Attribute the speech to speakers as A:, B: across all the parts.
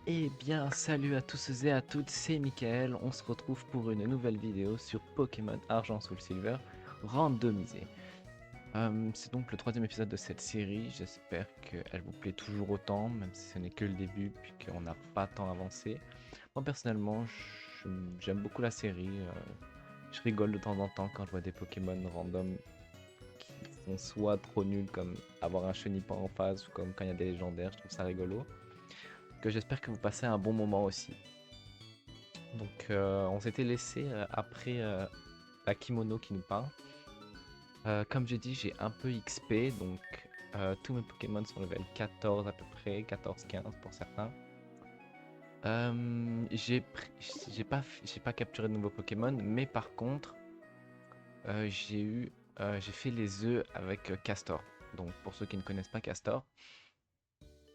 A: Eh bien, salut à tous et à toutes, c'est Michael. On se retrouve pour une nouvelle vidéo sur Pokémon Argent Soul Silver randomisé. C'est donc le troisième épisode de cette série. J'espère qu'elle vous plaît toujours autant, même si ce n'est que le début, puis qu'on n'a pas tant avancé. Moi, personnellement, j'aime beaucoup la série. Je rigole de temps en temps quand je vois des Pokémon random qui sont soit trop nuls, comme avoir un Chenipan en face, ou comme quand il y a des légendaires. Je trouve ça rigolo. Que j'espère que vous passez un bon moment aussi. Donc on s'était laissé après la kimono qui nous parle. Comme j'ai dit, j'ai un peu XP, donc tous mes Pokémon sont level 14 à peu près, 14-15 pour certains. J'ai pas capturé de nouveaux Pokémon, mais par contre, j'ai fait les œufs avec Castor. Donc pour ceux qui ne connaissent pas Castor,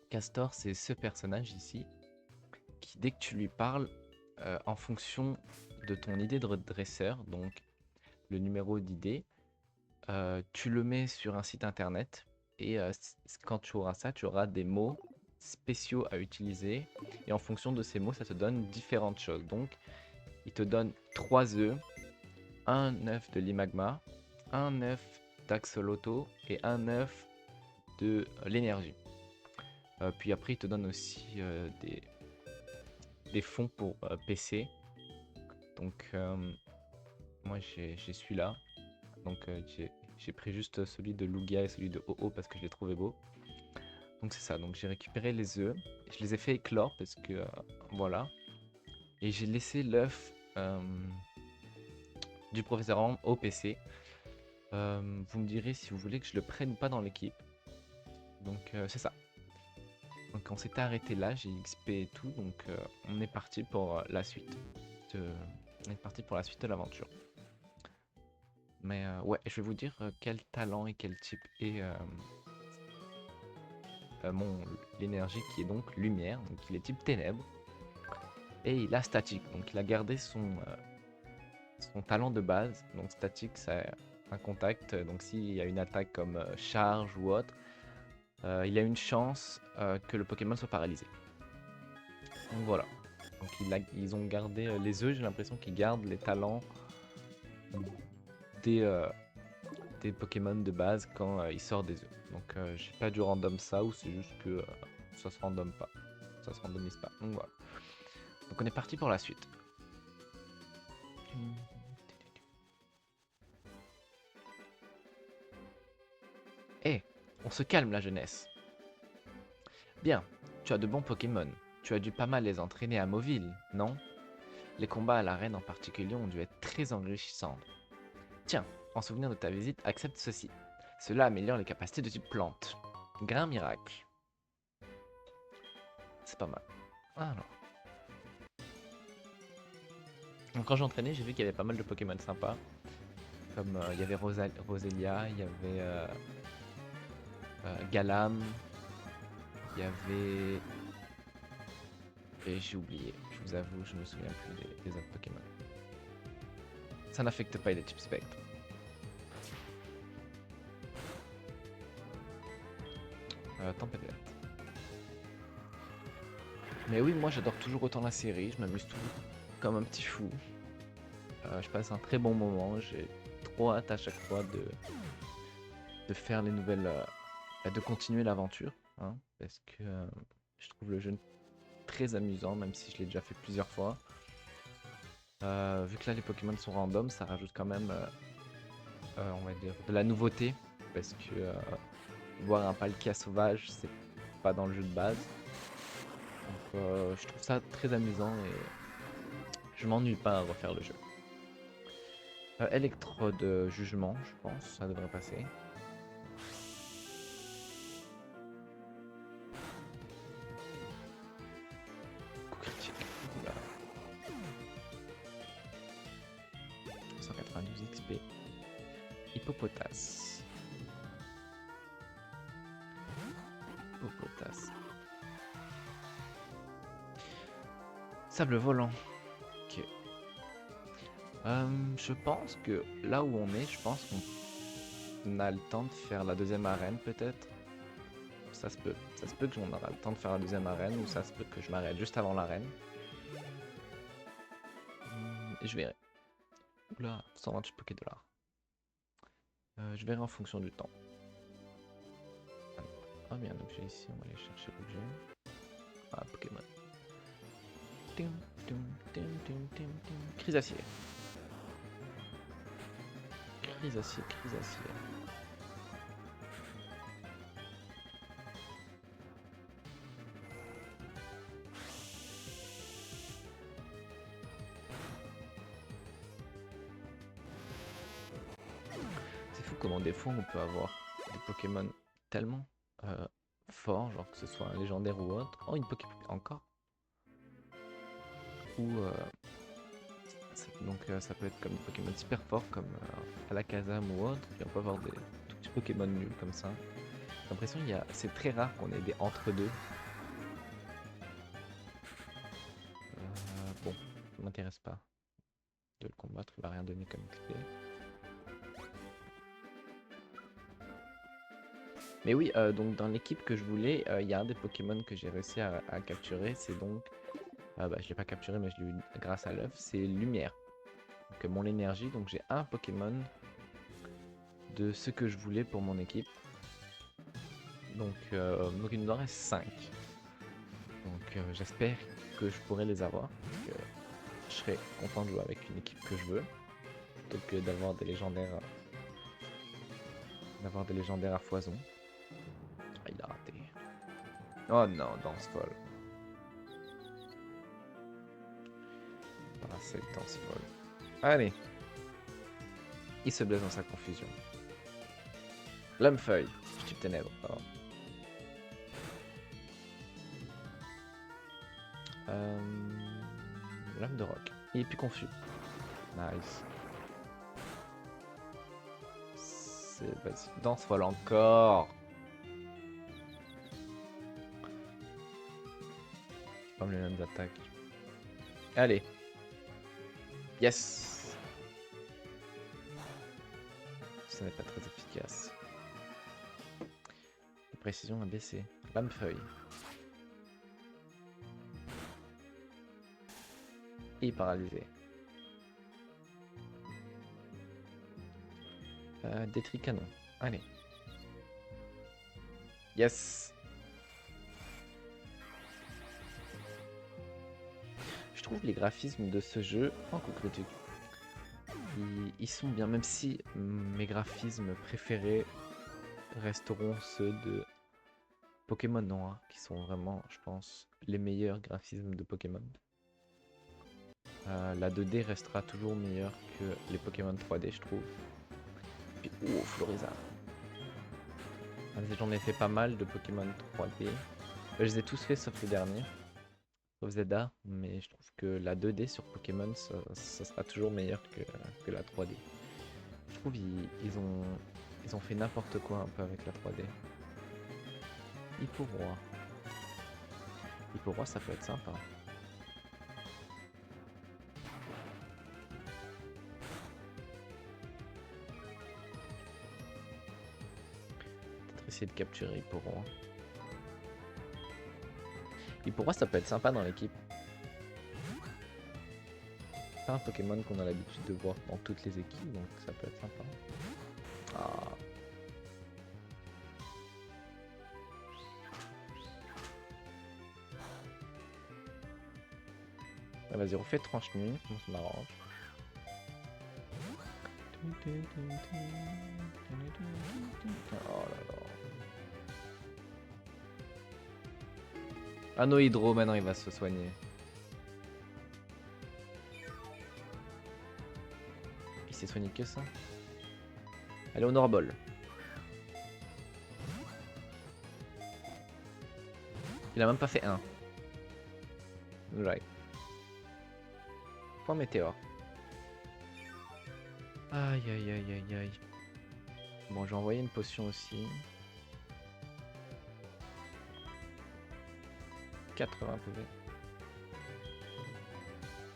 A: Castor c'est ce personnage ici qui dès que tu lui parles, en fonction de ton idée de dresseur, donc le numéro d'idée, tu le mets sur un site internet et quand tu auras ça, tu auras des mots spéciaux à utiliser et en fonction de ces mots, ça te donne différentes choses. Donc, il te donne 3 œufs, un œuf de l'Imagma, un œuf d'Axolotl et un œuf de l'énergie. Puis après, il te donne aussi des fonds pour PC. Donc, moi, j'ai celui-là. Donc, j'ai pris juste celui de Lugia et celui de OO parce que je l'ai trouvé beau. Donc, c'est ça. Donc, j'ai récupéré les œufs. Je les ai fait éclore parce que, voilà. Et j'ai laissé l'œuf du professeur Ham au PC. Vous me direz si vous voulez que je le prenne ou pas dans l'équipe. Donc, c'est ça. Donc, on s'était arrêté là. J'ai XP et tout. Donc, on est parti pour la suite. On est parti pour la suite de l'aventure. Mais ouais, je vais vous dire quel talent et quel type est l'énergie qui est donc lumière, donc il est type ténèbres. Et il a statique, donc il a gardé son talent de base. Donc statique, c'est un contact, donc s'il y a une attaque comme charge ou autre, il a une chance que le Pokémon soit paralysé. Donc voilà. Donc ils ont gardé les œufs, j'ai l'impression qu'ils gardent les talents des, euh, des Pokémon de base quand il sort des œufs. Donc j'ai pas dû random ça ou c'est juste que ça se random pas. Ça se randomise pas. Donc voilà. Donc on est parti pour la suite. Eh, on se calme la jeunesse. Bien, tu as de bons Pokémon. Tu as dû pas mal les entraîner à Mauville, non? Les combats à l'arène en particulier ont dû être très enrichissants. Tiens, en souvenir de ta visite, accepte ceci. Cela améliore les capacités de type plante. Grain miracle. C'est pas mal. Alors. Donc quand j'ai entraîné, j'ai vu qu'il y avait pas mal de Pokémon sympas. Comme il y avait Roselia, il y avait Galam, il y avait... Et j'ai oublié, je vous avoue, je me souviens plus des autres Pokémon. Ça n'affecte pas les types spectres. Tempête verte. Mais oui, moi j'adore toujours autant la série, je m'amuse toujours comme un petit fou. Je passe un très bon moment, j'ai trop hâte à chaque fois de faire les nouvelles... de continuer l'aventure, hein, parce que je trouve le jeu très amusant, même si je l'ai déjà fait plusieurs fois. Vu que là les Pokémon sont random, ça rajoute quand même, on va dire, de la nouveauté, parce que voir un Palkia sauvage, c'est pas dans le jeu de base. Donc je trouve ça très amusant et je m'ennuie pas à refaire le jeu. Électrode jugement, je pense, ça devrait passer. Coup critique. Oula. 192 XP. Hippopotas. Hippopotas. Sable volant. Ok. Je pense que là où on est, je pense qu'on a le temps de faire la deuxième arène peut-être. Ça se peut. Ça se peut que j'en aura le temps de faire la deuxième arène ou ça se peut que je m'arrête juste avant l'arène. Je verrai. Oula, 128 Poké dollars. Je verrai en fonction du temps. Ah, bien, donc j'ai ici, on va aller chercher l'objet. Ah, Pokémon. Chrysacier. Chrysacier. C'est fou comment des fois on peut avoir des Pokémon tellement forts, genre que ce soit un légendaire ou autre. Oh, une Poké encore. Ou donc ça peut être comme des Pokémon super forts comme Alakazam ou autre, puis on peut avoir des tout petits Pokémon nuls comme ça. J'ai l'impression c'est très rare qu'on ait des entre-deux. Bon, ça m'intéresse pas de le combattre, il va rien donner comme XP. Mais oui, donc dans l'équipe que je voulais, il y a un des Pokémon que j'ai réussi à capturer, c'est donc... je l'ai pas capturé mais je l'ai eu grâce à l'œuf, c'est Lumière. Donc mon énergie, donc j'ai un Pokémon de ce que je voulais pour mon équipe. Donc il nous en reste 5. Donc j'espère que je pourrai les avoir. Donc, je serai content de jouer avec une équipe que je veux. Plutôt que d'avoir des légendaires. À foison. Ah, il a raté. Oh non, danse folle. Ah, c'est danse folle. Allez. Il se blesse dans sa confusion. Lame-feuille. Type ténèbres, pardon. Lame de roc. Il est plus confus. Nice. Vas-y, danse folle encore. Comme les mêmes attaques. Allez. Yes. Ce n'est pas très efficace. La précision a baissé. Lame-feuille. Et paralysé. Détruit canon. Allez. Yes. Je trouve les graphismes de ce jeu en coup critique. Ils sont bien, même si mes graphismes préférés resteront ceux de Pokémon Noir, qui sont vraiment, je pense, les meilleurs graphismes de Pokémon. La 2D restera toujours meilleure que les Pokémon 3D, je trouve. Puis, oh, Florizard. J'en ai fait pas mal de Pokémon 3D. Je les ai tous faits sauf le dernier, sauf Zelda, mais je trouve que la 2D sur Pokémon, ça sera toujours meilleur que la 3D. Je trouve ils ont fait n'importe quoi un peu avec la 3D. Hipporoi. Hipporoi, ça peut être sympa. Peut-être essayer de capturer Hipporoi. Hipporoi, ça peut être sympa dans l'équipe. C'est pas un Pokémon qu'on a l'habitude de voir dans toutes les équipes, donc ça peut être sympa. Ah. Ah, vas-y, refais tranche nuit, on se m'arrange. Oh là là. Ah non, Hydro, maintenant il va se soigner. Il s'est soigné que ça. Allez, Honorable. Il a même pas fait 1. Right. Point météore. Aïe aïe aïe aïe aïe. Bon, j'ai envoyé une potion aussi. 80 PV.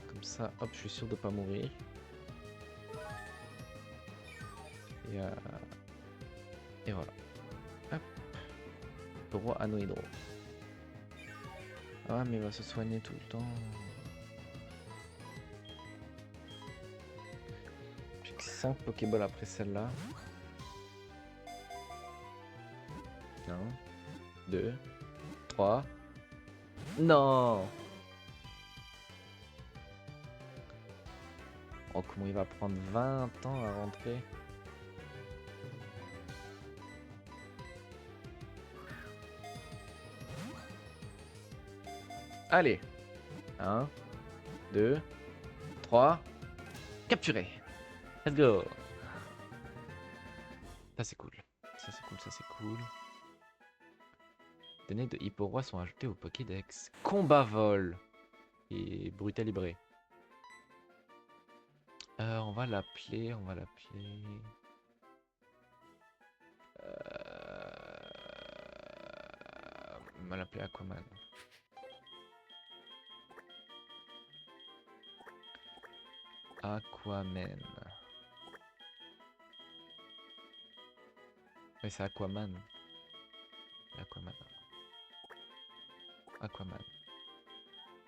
A: Comme ça, hop, je suis sûr de pas mourir. Et voilà. Hop. Taureau Anneau Hydro. Ah mais il va se soigner tout le temps. J'ai que 5 Pokéballs après celle-là. 1, 2, 3. Non! Oh comment il va prendre 20 ans à rentrer. Allez. 1, 2, 3. Capturé. Let's go. Ça c'est cool. Ça c'est cool, ça c'est cool. Données de Hipporoi sont ajoutées au Pokédex. Combat vol. Et Brutalibré. On va l'appeler. On va l'appeler Aquaman. Aquaman. Oui, c'est Aquaman. Aquaman. Aquaman.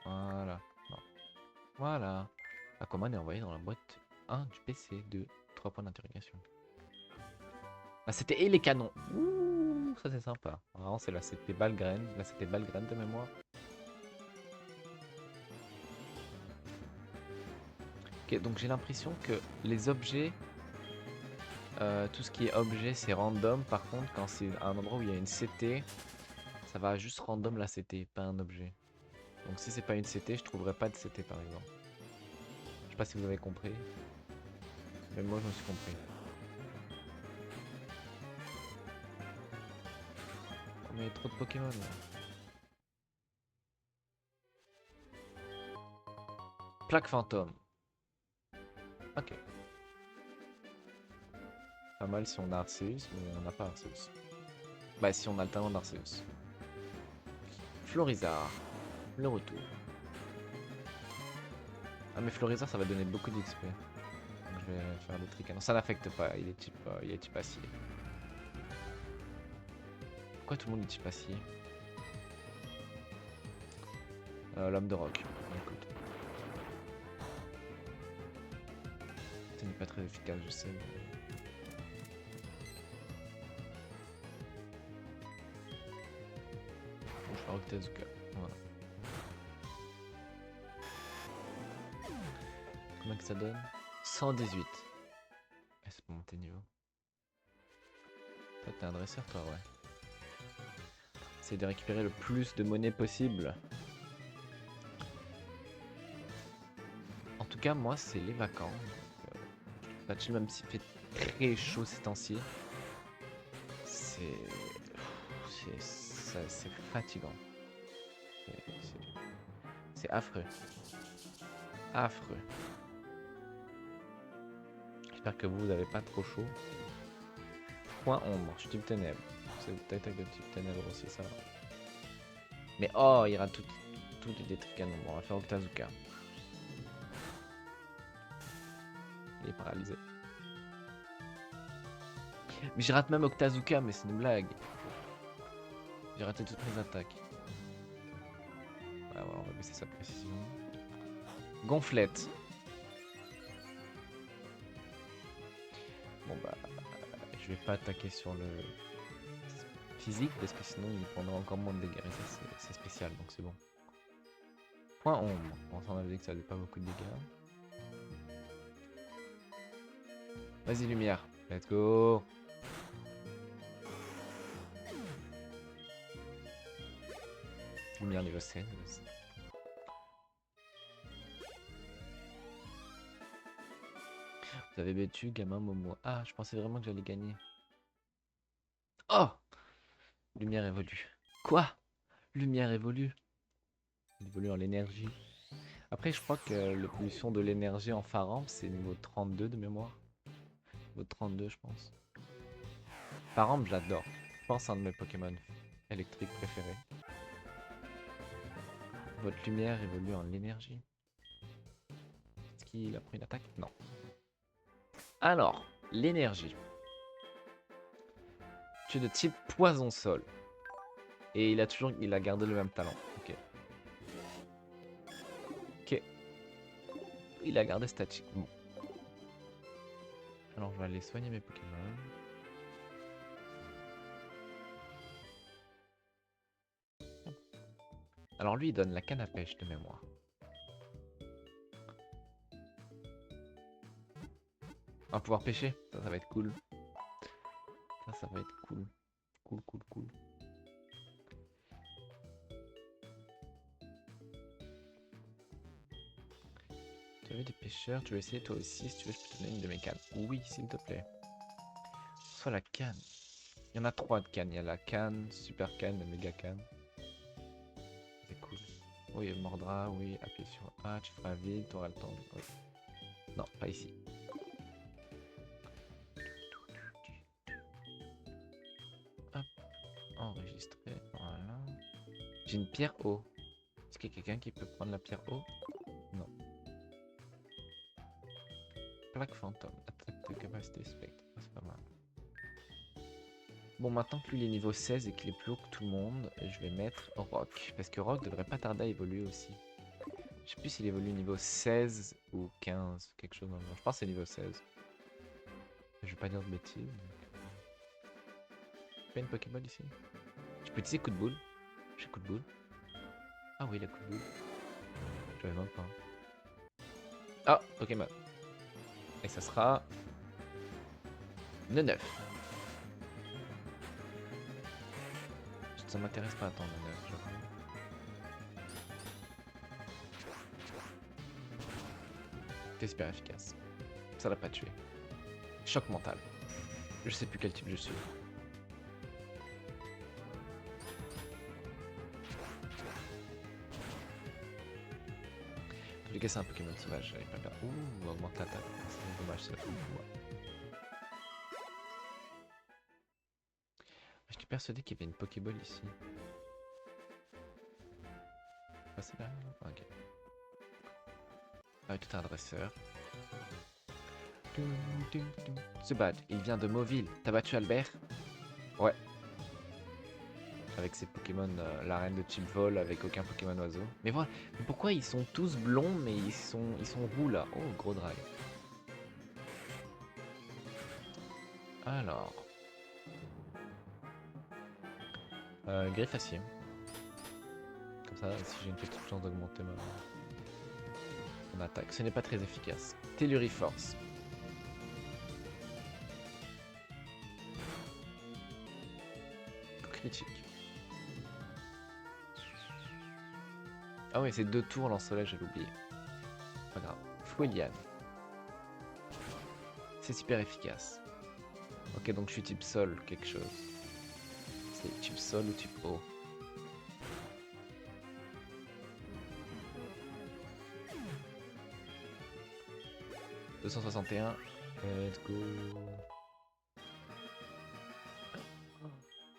A: Voilà. Non. Voilà. Aquaman est envoyé dans la boîte 1 du PC de 3 points d'interrogation. Ah, c'était et les canons. Ouh, ça c'est sympa. Vraiment, c'est là, c'était Balgraine. Là, c'était Balgraine de mémoire. Ok, donc j'ai l'impression que les objets, tout ce qui est objet, c'est random. Par contre, quand c'est un endroit où il y a une CT, ça va juste random la CT, pas un objet. Donc si c'est pas une CT, je trouverai pas de CT par exemple. Je sais pas si vous avez compris. Mais moi, je me suis compris. Oh, mais il y a trop de Pokémon là. Plaque fantôme. Ok. Pas mal si on a Arceus, mais on n'a pas Arceus. Bah si on a le talent d'Arceus. Florizard. Le retour. Ah mais Florizard ça va donner beaucoup d'XP. Donc je vais faire des trucs. Non ça n'affecte pas, il est type acier. Pourquoi tout le monde est type acier? L'homme de roc. Écoute. Ce n'est pas très efficace je sais. Mais... Bon, je vais Octazooka. Voilà. Combien que ça donne? 118. C'est pour monter niveau. Toi t'es un dresseur toi ouais. Essaye de récupérer le plus de monnaie possible. En tout cas moi c'est les vacances. Pas chill même s'il fait très chaud ces temps-ci. C'est fatigant. C'est affreux. Affreux. J'espère que vous n'avez pas trop chaud. Point ombre, je type ténèbres. C'est peut-être avec le type ténèbres aussi ça. Mais oh, il ira tout est des trucs canon. Bon, on va faire Octazooka. Il est paralysé. Mais j'ai raté même Octazooka, mais c'est une blague. J'ai raté toutes mes attaques. Ouais, voilà, on va baisser sa précision. Gonflette. Bon bah, je vais pas attaquer sur le physique parce que sinon il prendra encore moins de dégâts. Et ça c'est spécial donc c'est bon. Point ombre. On s'en avait dit que ça avait pas beaucoup de dégâts. Vas-y lumière. Let's go. Lumière niveau 7. Vous avez battu gamin Momo. Ah, je pensais vraiment que j'allais gagner. Oh! Lumière évolue. Quoi? Lumière évolue. Il évolue en l'énergie. Après, je crois que l'évolution de l'énergie en Faramp, c'est niveau 32 de mémoire. Niveau 32, je pense. Faramp, j'adore. Je pense à un de mes Pokémon électriques préférés. Votre lumière évolue en l'énergie. Est-ce qu'il a pris une attaque? Non. Alors, l'énergie. Tu es de type poison-sol. Et il a gardé le même talent. Ok. Ok. Il a gardé statique. Bon. Alors je vais aller soigner mes Pokémon. Alors lui il donne la canne à pêche de mémoire. On va pouvoir pêcher. Ça va être cool. Ça va être cool. Cool. Tu as vu des pêcheurs, tu veux essayer toi aussi, si tu veux je peux te donner une de mes cannes. Oui, s'il te plaît. Soit la canne. Il y en a 3 de cannes, il y a la canne, super canne, et méga canne. C'est cool. Oui, il mordra, oui, appuie sur A, tu feras vide, tu auras le temps. Oui. Non, pas ici. Hop, enregistrer, voilà. J'ai une pierre O. Est-ce qu'il y a quelqu'un qui peut prendre la pierre O? Non. Plaque fantôme, attaque de capacité spectre, c'est pas mal. Bon, maintenant que lui il est niveau 16 et qu'il est plus haut que tout le monde, je vais mettre Rock. Parce que Rock devrait pas tarder à évoluer aussi. Je sais plus s'il évolue niveau 16 ou 15, quelque chose dans le genre. Je pense que c'est niveau 16. Je vais pas dire de bêtises. Pas une Pokéball ici? Je peux utiliser coup de boule? J'ai coup de boule. Ah oui, la coup de boule. Je l'avais même pas. Ah, Pokémon. Et ça sera... 9. Ça m'intéresse pas attendre 9, je crois. C'est super efficace. Ça l'a pas tué. Choc mental. Je sais plus quel type je suis. En tous les cas, c'est un Pokémon sauvage. J'avais pas peur. Ouh, augmente l'attaque. C'est dommage, ça. J'étais persuadé qu'il y avait une Pokéball ici. Ah, c'est là? Ok. Ah, tout un dresseur. Zubat, il vient de Mauville. T'as battu Albert? Ouais. Avec ses Pokémon, la reine de type vol avec aucun Pokémon oiseau. Mais voilà, mais pourquoi ils sont tous blonds mais ils sont roux là? Oh, gros drag. Alors. Griffacier. Comme ça, si j'ai une petite chance d'augmenter mon attaque. Ce n'est pas très efficace. Telluriforce. Critique. Ah oui, c'est 2 tours lance-soleil, j'avais oublié. Pas grave. Foueliane. C'est super efficace. Ok, donc je suis type sol, quelque chose. C'est type sol ou type eau? « 261. Let's go.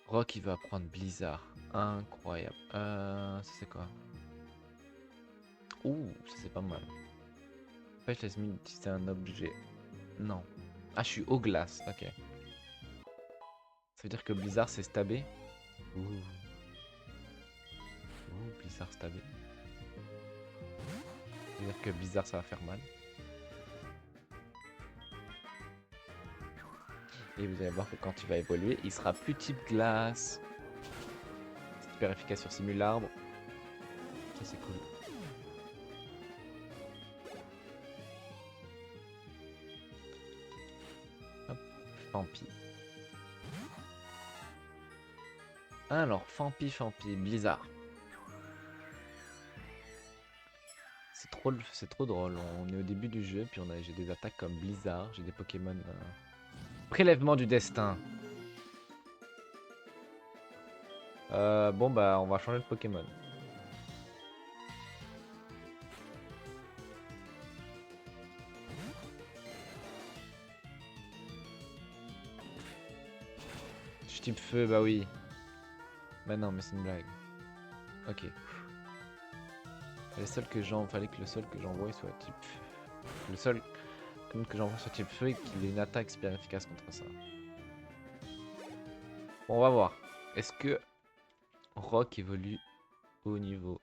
A: Rock, il va apprendre Blizzard. Incroyable. Ça c'est quoi? Ouh, ça c'est pas mal. Pêche laisse utiliser un objet. Non. Ah, je suis au glace, ok. Ça veut dire que Blizzard c'est stabé. Ouh. Ouh, Blizzard stabé. Ça veut dire que Blizzard ça va faire mal. Et vous allez voir que quand il va évoluer, il sera plus type glace. C'est hyper efficace sur Simule l'arbre. Ça c'est cool. Hop, Fampi. Alors, Fampi, Blizzard. C'est trop drôle. On est au début du jeu, puis j'ai des attaques comme Blizzard, j'ai des Pokémon. Prélèvement du destin. Bon bah on va changer de Pokémon. Je suis type feu, bah oui. Bah non, mais c'est une blague. Ok. Fallait que le seul que j'envoie soit type feu. Le seul que j'envoie soit type feu et qu'il ait une attaque super efficace contre ça. Bon, on va voir. Est-ce que Rock évolue au niveau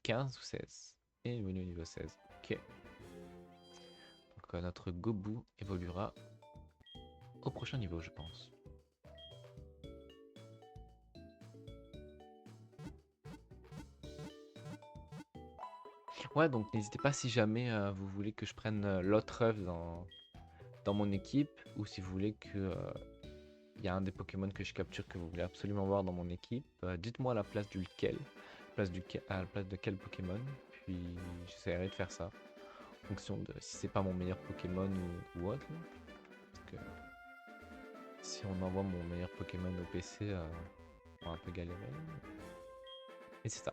A: 15 ou 16. Et évolue au niveau 16. Ok. Donc notre Gobu évoluera au prochain niveau, je pense. Ouais, donc n'hésitez pas si jamais vous voulez que je prenne l'autre œuf dans mon équipe, ou si vous voulez que il y a un des Pokémon que je capture que vous voulez absolument voir dans mon équipe, dites-moi à la place duquel, à la place de quel Pokémon, puis j'essaierai de faire ça, en fonction de si c'est pas mon meilleur Pokémon ou autre. Là. Parce que si on envoie mon meilleur Pokémon au PC, on va un peu galérer. Et c'est ça.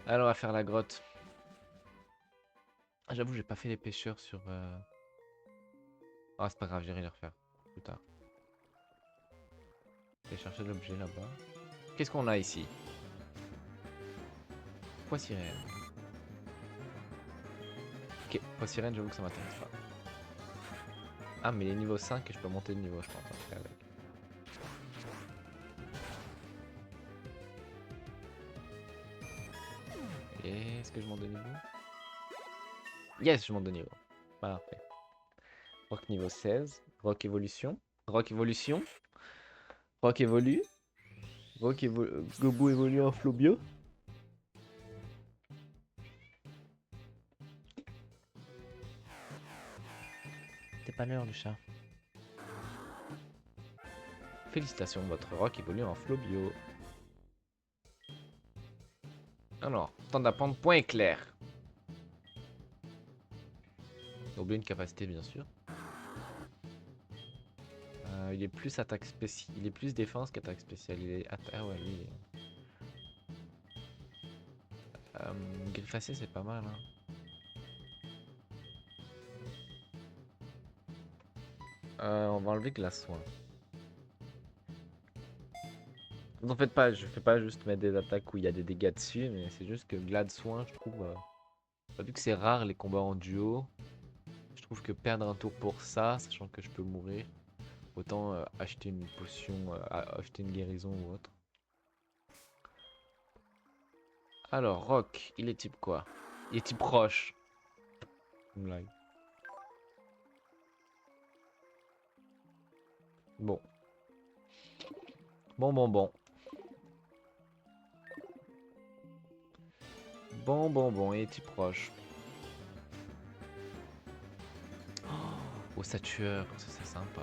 A: Alors, on va faire la grotte. Ah, j'avoue, j'ai pas fait les pêcheurs sur... Ah, c'est pas grave, j'irai les refaire plus tard. Je vais chercher l'objet là-bas. Qu'est-ce qu'on a ici? Poids sirène. Ok, poids sirène, j'avoue que ça m'intéresse pas. Ah, mais il est niveau 5 et je peux monter de niveau, je pense, après avec. Et est-ce que je monte de niveau? Yes, je monte de niveau. Parfait. Rock niveau 16. Rock évolution. Rock évolution. Rock évolue. Gobu évolue en Flobio. T'es pas l'heure, le chat. Félicitations, votre rock évolue en Flobio. Alors, temps d'apprendre point éclair. Oublier une capacité, bien sûr. Il est plus attaque spéciale. Il est plus défense qu'attaque spéciale. Il est ah ouais, lui. Griffacé, c'est pas mal. Hein. On va enlever glace soin. Vous en faites pas, je fais pas juste mettre des attaques où il y a des dégâts dessus, mais c'est juste que Glade soin, je trouve. Vu que c'est rare les combats en duo, je trouve que perdre un tour pour ça, sachant que je peux mourir, autant acheter une potion, acheter une guérison ou autre. Alors, Rock, il est type quoi? Il est type roche. Une blague. Bon. Bon. Bon, il est type roche. Oh, ça tueur, ça c'est sympa.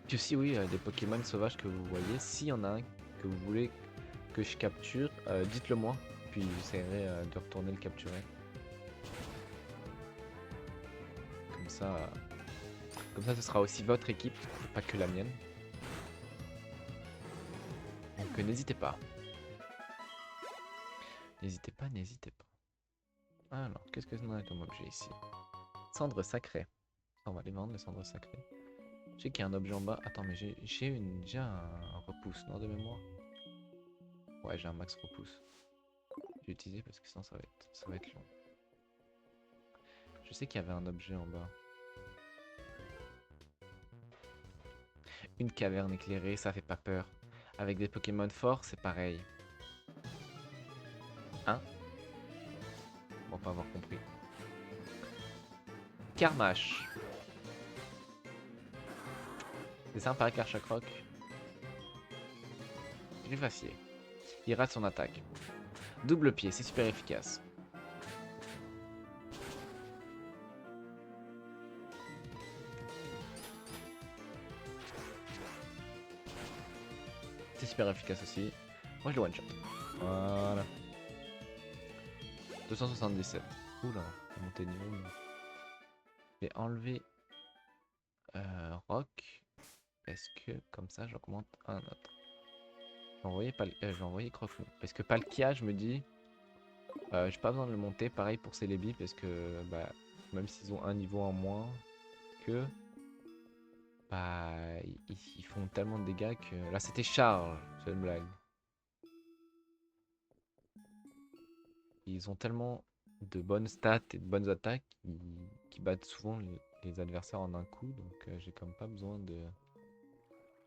A: Puis aussi, oui, des Pokémon sauvages que vous voyez, s'il y en a un que vous voulez que je capture, dites-le moi, puis j'essaierai de retourner le capturer. Comme ça, ce sera aussi votre équipe, et pas que la mienne. Donc n'hésitez pas. N'hésitez pas. Alors, qu'est-ce que c'est comme objet ici? Cendre sacrée. On va les vendre, les cendres sacrées. Je sais qu'il y a un objet en bas. Attends, mais j'ai déjà un repousse, non, de mémoire? Ouais, j'ai un max repousse. Je vais utiliser parce que sinon ça va être long. Je sais qu'il y avait un objet en bas. Une caverne éclairée, ça fait pas peur. Avec des Pokémon forts, c'est pareil. Hein? Bon, pas avoir compris. Carmache. C'est sympa, Karchakroc. Griffacier. Il rate son attaque. Double pied, c'est super efficace. C'est super efficace aussi. Moi je le one shot. Voilà. 277. Oula, monter de niveau. Je vais enlever Rock. Parce que comme ça j'augmente un autre. Je vais envoyer Crofou. Parce que Palkia, je me dis, j'ai pas besoin de le monter. Pareil pour Celebi, parce que bah, même s'ils ont un niveau en moins que, bah, ils font tellement de dégâts que. Là, c'était Charge, c'est une blague. Ils ont tellement de bonnes stats et de bonnes attaques qui battent souvent les les adversaires en un coup, donc j'ai comme pas besoin de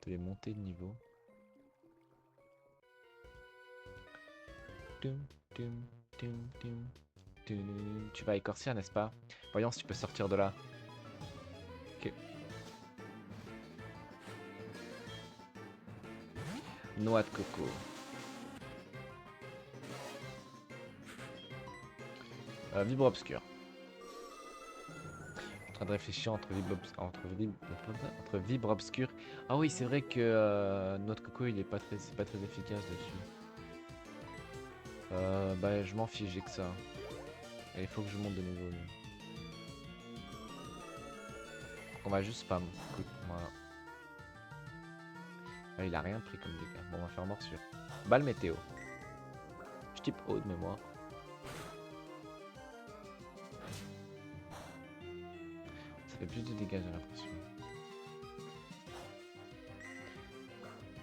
A: les monter de niveau. Tum, tum, tum, tum, tum. Tu vas écorcer, n'est-ce pas? Voyons si tu peux sortir de là. Ok. Noix de coco. Vibre obscur. En train de réfléchir entre vibre obscur. Ah oui, c'est vrai que noix de coco, il est pas très, c'est pas très efficace dessus. Bah, je m'en fiche, j'ai que ça. Et il faut que je monte de niveau. Lui. On va juste spam. Écoute, voilà. Là, il a rien pris comme dégâts. Bon, on va faire morsure. Balle météo. Je type haut de mémoire. Ça fait plus de dégâts, j'ai l'impression.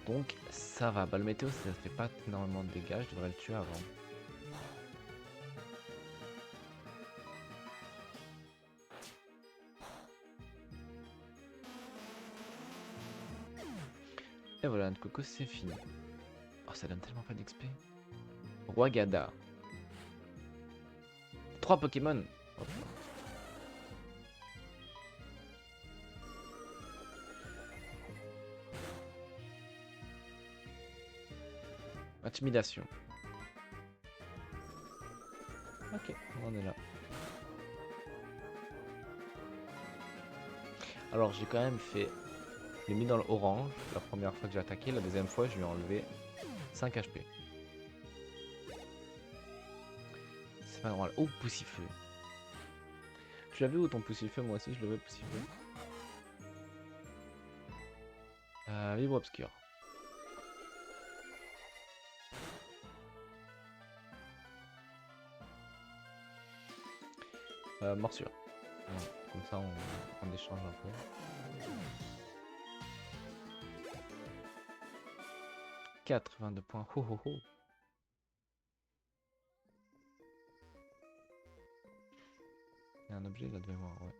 A: Donc, ça va. Balle météo, ça fait pas énormément de dégâts. Je devrais le tuer avant. Et voilà, notre coco, c'est fini. Oh, ça donne tellement pas d'XP. Roi Gada. 3 Pokémon. Hop. Intimidation. Ok, on est là. Alors j'ai quand même fait... Je l'ai mis dans l'orange la première fois que j'ai attaqué. La deuxième fois, je lui ai enlevé 5 HP. C'est pas normal. Oh, poussifeu. Tu l'as vu où ton poussifeu? Moi aussi, je le veux poussifeu. Vibre obscur. Morsure. Ouais, comme ça, on échange un peu. 82 points. Ho ho ho. Il y a un objet là de mémoire, ouais.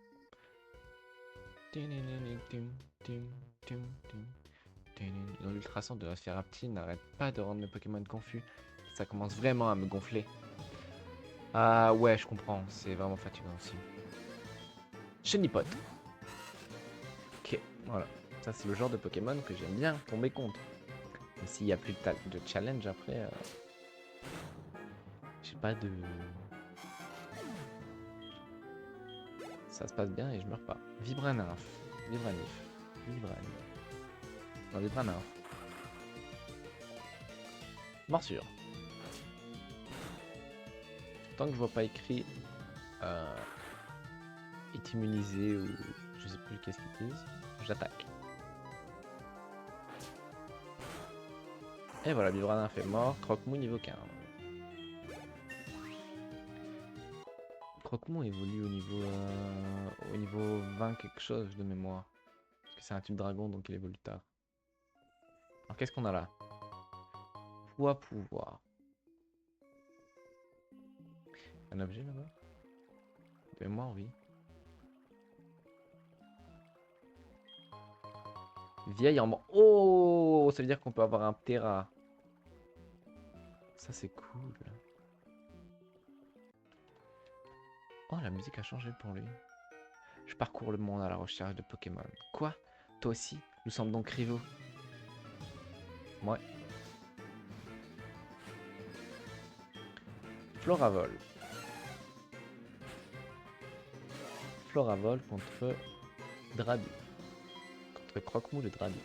A: Dans l'ultrason de la Ferapti n'arrête pas de rendre mes Pokémon confus. Ça commence vraiment à me gonfler. Ah ouais, je comprends. C'est vraiment fatigant aussi. Chenipot. Ok, voilà. Ça, c'est le genre de Pokémon que j'aime bien tomber contre. Mais s'il n'y a plus de challenge après, j'ai pas de... Ça se passe bien et je meurs pas. Vibranif. Vibranif. Vibranif. Non, Vibranif. Morsure. Tant que je vois pas écrit est immunisé ou je sais plus qu'est-ce qu'ils disent, j'attaque. Et voilà, Vibranif est mort. Croque-mou niveau 15. Croque-mou évolue au niveau 20 quelque chose de mémoire. Parce que c'est un type dragon donc il évolue tard. Alors qu'est-ce qu'on a là? Poids pouvoir. Un objet là-bas? De mémoire, oui. Vieille en... Oh, ça veut dire qu'on peut avoir un Terra. Ça c'est cool. Oh, la musique a changé pour lui. Je parcours le monde à la recherche de Pokémon. Quoi? Toi aussi? Nous sommes donc rivaux. Ouais. Floravol. Floravol contre Dradu. Contre Croque-Mou de Dradu.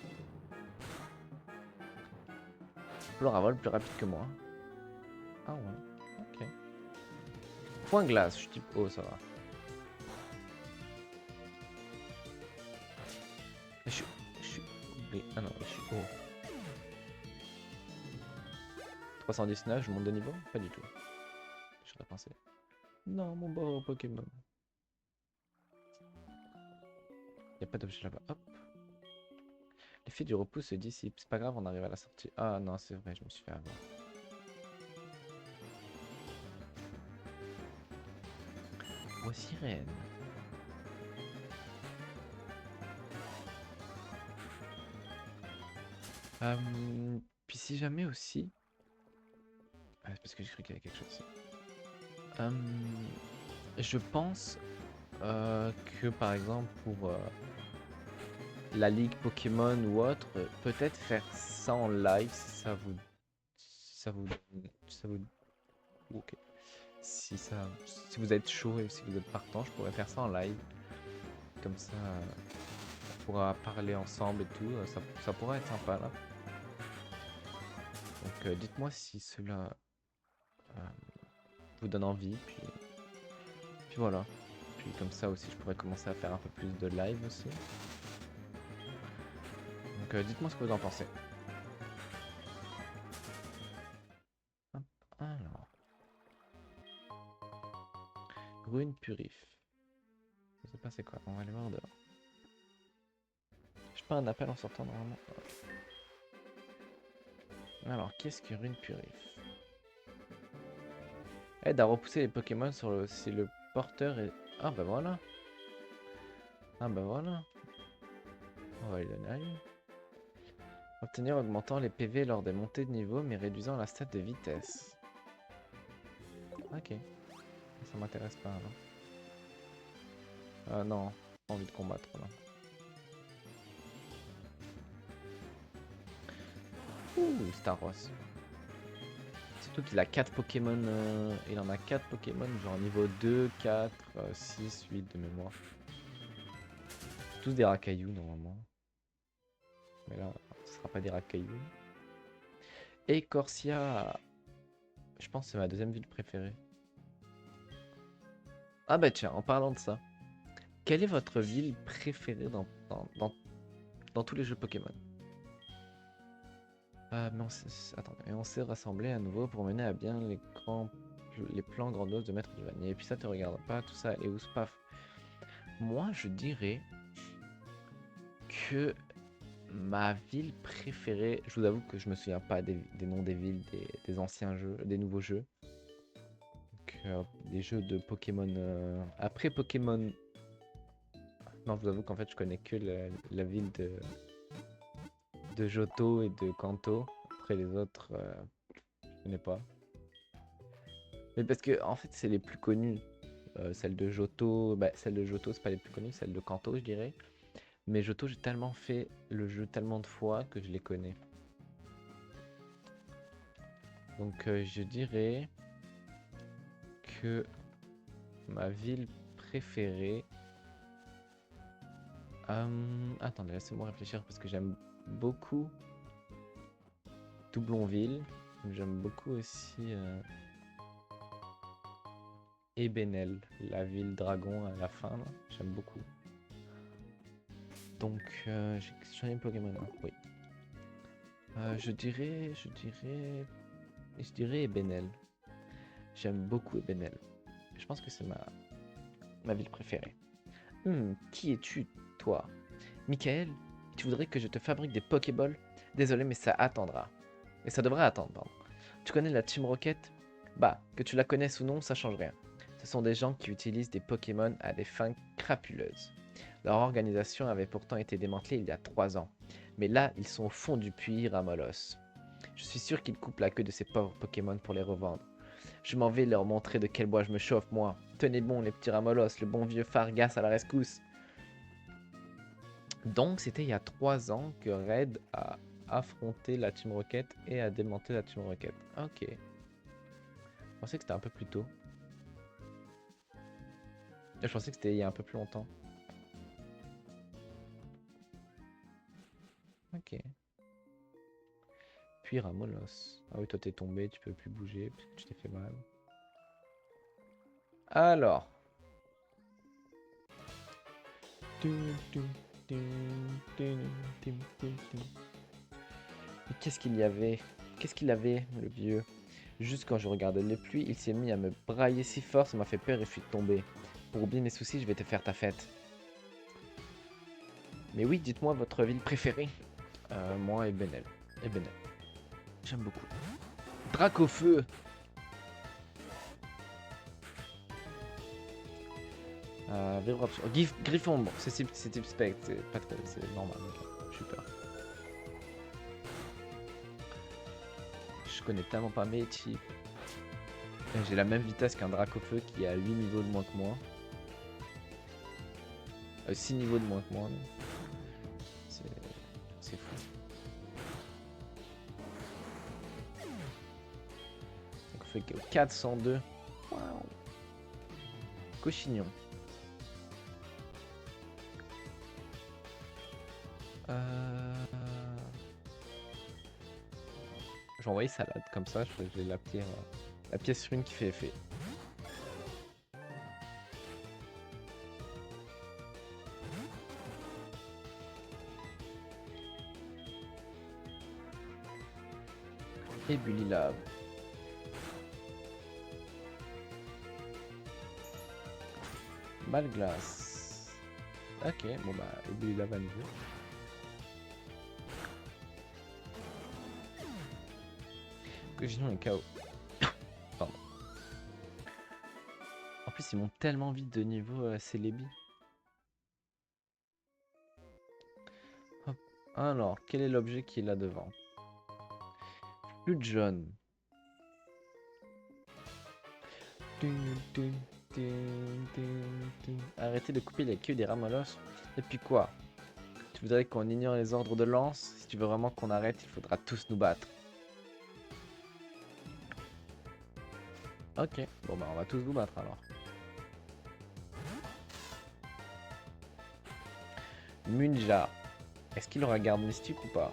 A: Floravol plus rapide que moi. Ah ouais, ok. Point glace, je type O, ça va. Je suis B. Ah non, je suis O. 319, je monte de niveau? Pas du tout. J'aurais pensé. Non, mon beau Pokémon. Y a pas d'objet là-bas. Hop. L'effet du repos se dissipe. C'est pas grave, on arrive à la sortie. Ah non, c'est vrai, je me suis fait avoir. Oh, sirène. Puis si jamais aussi... Ah, c'est parce que j'ai cru qu'il y avait quelque chose ici. Je pense que par exemple pour la ligue Pokémon ou autre, peut-être faire ça en live si ça vous, ok. Si vous êtes chaud et si vous êtes partant, je pourrais faire ça en live. Comme ça, on pourra parler ensemble et tout. Ça pourrait être sympa là. Donc dites-moi si cela euh, vous donne envie. Puis voilà. Puis comme ça aussi, je pourrais commencer à faire un peu plus de live aussi. Donc dites-moi ce que vous en pensez. Hop, alors. Rune Purif. Je sais pas c'est quoi, on va aller voir dehors. J'ai pas un appel en sortant normalement. Alors, qu'est-ce que Rune Purif? Aide à repousser les Pokémon si le porteur est... Ah bah voilà. Ah bah voilà. On va lui donner à lui. Obtenir augmentant les PV lors des montées de niveau mais réduisant la stat de vitesse. Ok. Ça m'intéresse pas alors. Non, pas envie de combattre là. Ouh, Staros. Surtout qu'il a 4 Pokémon. Il en a 4 Pokémon, genre niveau 2, 4, 6, 8 de mémoire. Tous des Rakaillou normalement. Mais là, ce sera pas des Rakaillou. Et Corsia. Je pense que c'est ma deuxième ville préférée. Ah bah tiens, en parlant de ça. Quelle est votre ville préférée dans tous les jeux Pokémon? Mais attendez, on s'est rassemblés à nouveau pour mener à bien les plans grandioses de Maître Giovanni. Et puis ça te regarde pas, tout ça, et où paf. Moi, je dirais que ma ville préférée, je vous avoue que je me souviens pas des noms des villes, des anciens jeux, des nouveaux jeux. Donc, des jeux de Pokémon. Après Pokémon. Non, je vous avoue qu'en fait, je connais que la ville de Johto et de Kanto. Après les autres, je connais pas. Mais parce que en fait, c'est les plus connus. Celle de Johto, c'est pas les plus connus, celle de Kanto, je dirais. Mais Johto, j'ai tellement fait le jeu tellement de fois que je les connais. Donc, je dirais que ma ville préférée. Attendez, laissez-moi réfléchir parce que j'aime beaucoup Doublonville. J'aime beaucoup aussi Ebenel, la ville dragon à la fin. J'aime beaucoup. Donc, j'ai changé Pokémon. Oui. Je dirais Ebenel. J'aime beaucoup Ebenel. Je pense que c'est ma ville préférée. Qui es-tu, toi? Michael, tu voudrais que je te fabrique des Pokéballs? Désolé, mais ça attendra. Et ça devrait attendre, pardon. Tu connais la Team Rocket? Bah, que tu la connaisses ou non, ça change rien. Ce sont des gens qui utilisent des Pokémon à des fins crapuleuses. Leur organisation avait pourtant été démantelée il y a 3 ans. Mais là, ils sont au fond du puits Ramolos. Je suis sûr qu'ils coupent la queue de ces pauvres Pokémon pour les revendre. Je m'en vais leur montrer de quel bois je me chauffe, moi. Tenez bon, les petits Ramolos, le bon vieux Fargas à la rescousse. Donc, c'était il y a 3 ans que Red a affronté la Team Rocket et a démantelé la Team Rocket. Ok. Je pensais que c'était un peu plus tôt. Je pensais que c'était il y a un peu plus longtemps. Ok. Puis Ramolos. Ah oui, toi t'es tombé, tu peux plus bouger parce que tu t'es fait mal. Alors. Qu'est-ce qu'il y avait? Qu'est-ce qu'il avait, le vieux? Juste quand je regardais les pluies, il s'est mis à me brailler si fort, ça m'a fait peur et je suis tombé. Pour oublier mes soucis, je vais te faire ta fête. Mais oui, dites-moi votre ville préférée. Moi, Ebenel. Ebenel. J'aime beaucoup. Dracofeu. Griffon, bon, c'est type spectre, c'est pas très, c'est normal, okay. Je suis peur. je connais tellement pas mes types. J'ai la même vitesse qu'un Dracofeu qui a 8 niveaux de moins que moi. 6 niveaux de moins que moi. C'est fou. Donc on fait que 402. Waouh. Cochignon. J'ai envoyé salade comme ça, j'ai la pièce rune qui fait effet. Et Bully Lave. Malglace. Ok, bon bah, et Bully Lave à nouveau. Cochignon est KO. Pardon. En plus, ils montent tellement vite de niveau, Celebi. Hop. Alors, quel est l'objet qui est là devant? Plus de jaune. Arrêtez de couper les queues des ramolos. Et puis quoi? Tu voudrais qu'on ignore les ordres de lance? Si tu veux vraiment qu'on arrête, il faudra tous nous battre. Ok, bon bah on va tous vous battre alors. Munja. Est-ce qu'il aura garde mystique ou pas?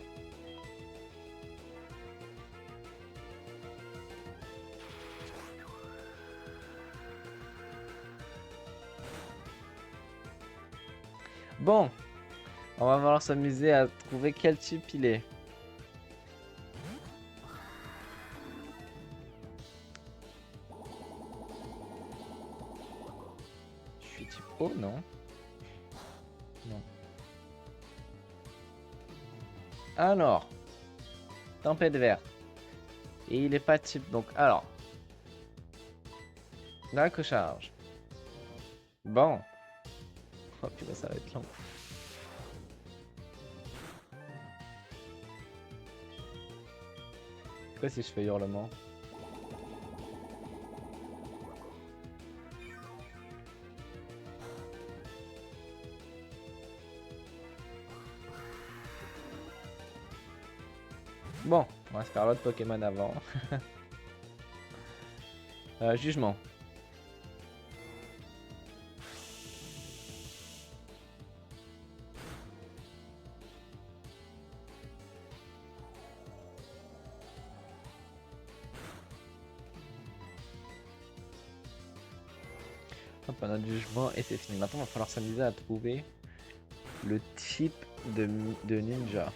A: Bon, on va falloir s'amuser à trouver quel type il est. Je suis type O, non? Non. Alors, tempête verte. Et il est pas type, donc alors. Charge. Bon. Oh putain, ça va être long. Quoi si je fais hurlement? Bon, on va se faire l'autre Pokémon avant. Jugement. Hop, on a du jugement et c'est fini. Maintenant, il va falloir s'amuser à trouver le type de ninja.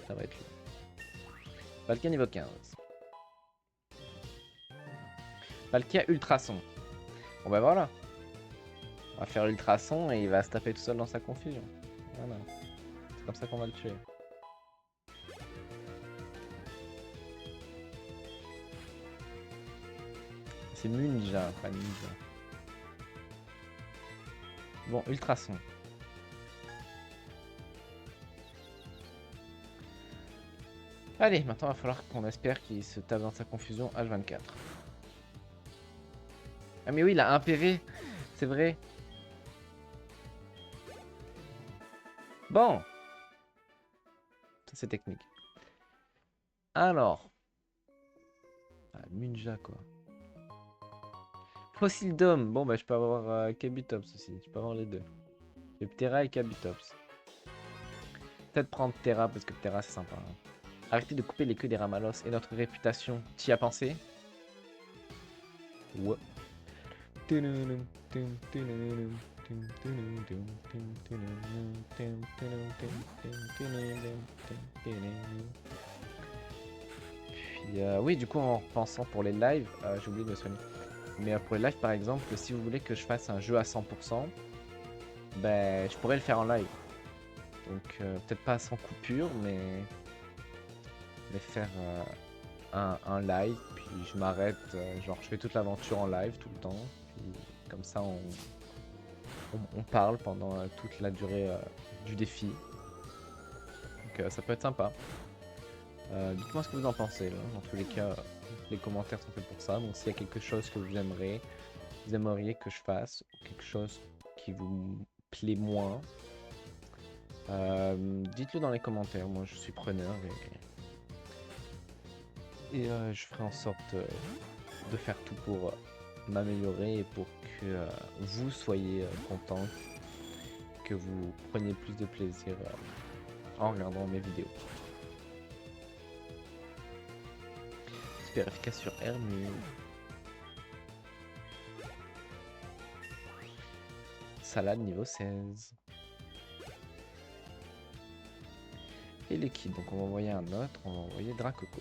A: Ça va être lui. Palkia niveau 15. Palkia Ultrason. Bon bah voilà. On va faire Ultrason et il va se taper tout seul dans sa confusion. Voilà. C'est comme ça qu'on va le tuer. C'est Munja, pas Ninja. Bon, Ultrason. Allez, maintenant il va falloir qu'on espère qu'il se tape dans sa confusion H24. Ah mais oui, il a un PV, c'est vrai. Bon. Ça c'est technique. Alors. Ah, Munja quoi. Fossil Dome. Bon bah je peux avoir Kabutops aussi. Je peux avoir les deux. J'ai Ptera et Kabutops. Peut-être prendre Ptera parce que Ptera c'est sympa. Hein. Arrêtez de couper les queues des Ramalos et notre réputation. T'y as pensé? Ouais. Puis, oui, du coup, en pensant pour les lives, j'ai oublié de me soigner. Mais pour les lives, par exemple, si vous voulez que je fasse un jeu à 100%, ben, je pourrais le faire en live. Donc, peut-être pas sans coupure, mais faire un live, puis je m'arrête, genre je fais toute l'aventure en live tout le temps, puis comme ça on parle pendant toute la durée du défi. Donc ça peut être sympa. Dites-moi ce que vous en pensez. Là. Dans tous les cas, les commentaires sont faits pour ça. Donc s'il y a quelque chose que vous aimeriez que je fasse, ou quelque chose qui vous plaît moins, dites-le dans les commentaires. Moi, je suis preneur et je ferai en sorte de faire tout pour m'améliorer et pour que vous soyez content, que vous preniez plus de plaisir en regardant mes vidéos. Super efficace sur Hermu. Salade niveau 16. Et liquide, donc on va envoyer un autre, on va envoyer Dracoco.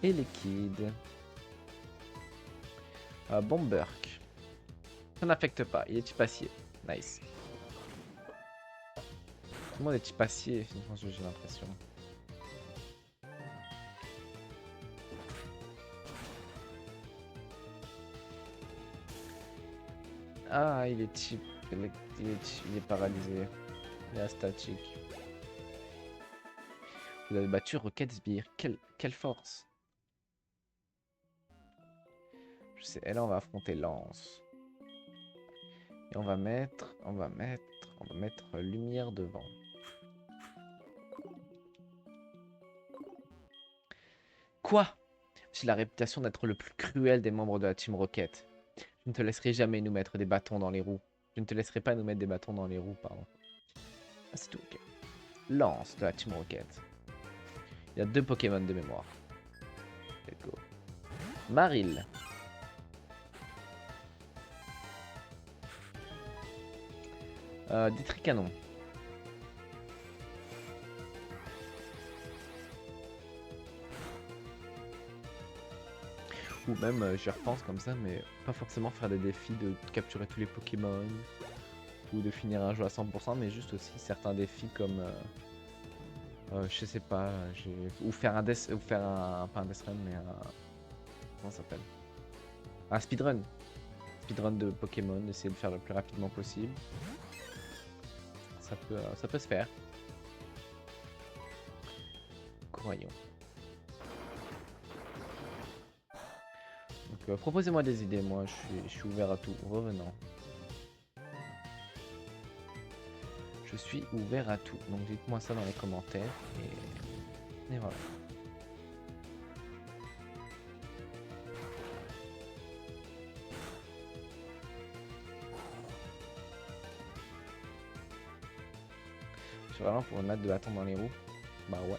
A: Et liquide. Bomberk. Ça n'affecte pas, il est type acier. Nice. Tout le monde est type acier, finalement, j'ai l'impression. Ah, il est type. Il est paralysé. Il est statique. Vous avez battu Rocket Sbire. Quelle force! Je sais, et là on va affronter Lance. Et on va mettre lumière devant. Quoi? J'ai la réputation d'être le plus cruel des membres de la Team Rocket. Je ne te laisserai jamais nous mettre des bâtons dans les roues. Je ne te laisserai pas nous mettre des bâtons dans les roues, pardon. Ah, c'est tout, ok. Lance de la Team Rocket. Il y a 2 Pokémon de mémoire. Let's go. Marill. Détricanon. Ou même, j'y repense comme ça, mais pas forcément faire des défis de capturer tous les Pokémon ou de finir un jeu à 100%, mais juste aussi certains défis comme, je sais pas, ou faire un death, ou faire un, pas un death run, mais un, comment ça s'appelle? Un speedrun. Speedrun de Pokémon, essayer de faire le plus rapidement possible. Ça peut se faire. Croyons. Donc proposez-moi des idées, moi je suis ouvert à tout. Revenant. Je suis ouvert à tout. Donc dites-moi ça dans les commentaires. Et voilà. Je suis vraiment pour mettre de bâton dans les roues. Bah ouais.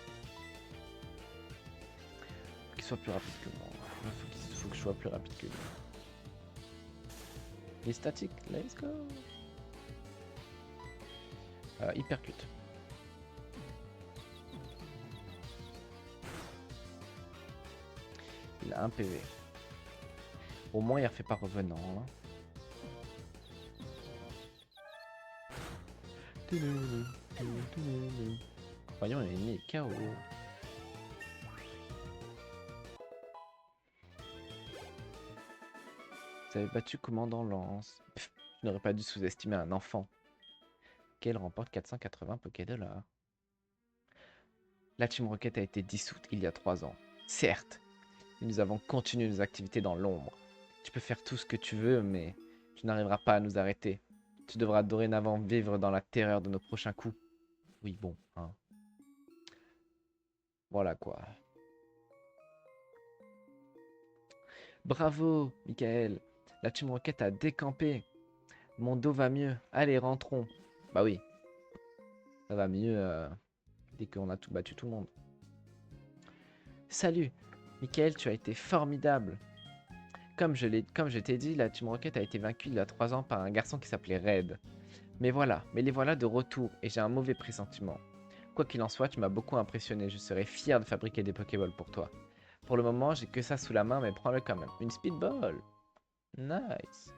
A: Faut qu'il soit plus rapide que moi. Faut que je sois plus rapide que lui. Il est statique. Let's go. Hypercute. Il a 1 PV. Au moins il refait pas revenant. Hein. Voyons, l'ennemi est KO. Vous avez battu Commandant Lance. Pff, je n'aurais pas dû sous-estimer un enfant. Qu'elle remporte 480 Pokédollars. La Team Rocket a été dissoute il y a 3 ans. Certes, mais nous avons continué nos activités dans l'ombre. Tu peux faire tout ce que tu veux, mais tu n'arriveras pas à nous arrêter. Tu devras dorénavant vivre dans la terreur de nos prochains coups. Oui, bon, hein. Voilà quoi. Bravo, Michael. La Team Rocket a décampé. Mon dos va mieux. Allez, rentrons. Bah oui, ça va mieux dès qu'on a tout battu tout le monde. Salut, Michael, tu as été formidable. Comme je t'ai dit, la Team Rocket a été vaincue il y a 3 ans par un garçon qui s'appelait Red. Mais les voilà de retour et j'ai un mauvais pressentiment. Quoi qu'il en soit, tu m'as beaucoup impressionné. Je serais fier de fabriquer des Pokéballs pour toi. Pour le moment, j'ai que ça sous la main, mais prends-le quand même. Une Speedball. Nice.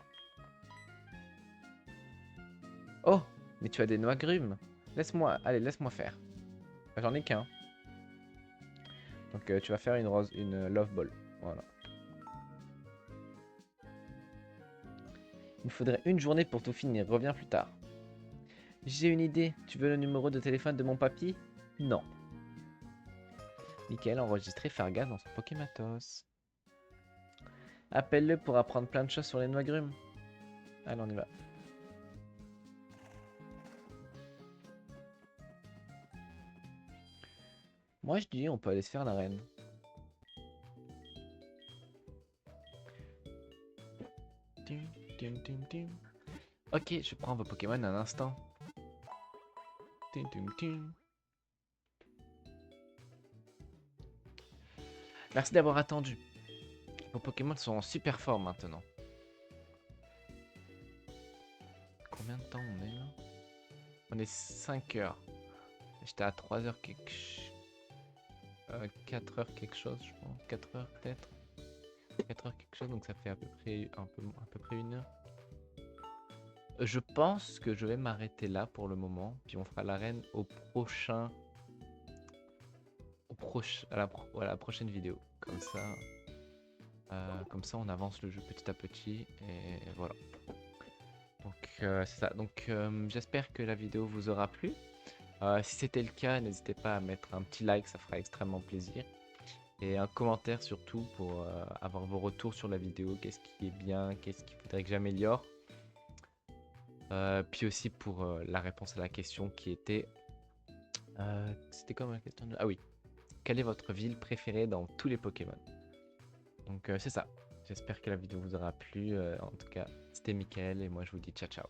A: Oh, mais tu as des noix grumes. Laisse-moi faire. J'en ai qu'un. Donc tu vas faire une Love Ball. Voilà. Il me faudrait une journée pour tout finir. Reviens plus tard. J'ai une idée. Tu veux le numéro de téléphone de mon papy? Non. Michael a enregistré Fargan dans son Pokématos. Appelle-le pour apprendre plein de choses sur les noix grumes. Allez, on y va. Moi, je dis, on peut aller se faire l'arène. Ok, je prends vos Pokémon un instant. Merci d'avoir attendu. Vos Pokémon sont en super forme maintenant. Combien de temps on est là? On est 5 heures. J'étais à 3 heures quelque... 4 heures quelque chose, je pense. 4 heures peut-être. 4 heures quelque chose, donc ça fait à peu près, à peu près 1 heure. Je pense que je vais m'arrêter là pour le moment. Puis on fera l'arène au prochain... à la prochaine vidéo. Comme ça, on avance le jeu petit à petit. Et voilà. Donc, c'est ça. Donc, j'espère que la vidéo vous aura plu. Si c'était le cas, n'hésitez pas à mettre un petit like, ça fera extrêmement plaisir. Et un commentaire surtout pour avoir vos retours sur la vidéo. Qu'est-ce qui est bien, qu'est-ce qu'il faudrait que j'améliore. Puis aussi pour la réponse à la question qui était... c'était comme la question de... Ah oui. Quelle est votre ville préférée dans tous les Pokémon? Donc c'est ça. J'espère que la vidéo vous aura plu. En tout cas, c'était Michael et moi je vous dis ciao ciao.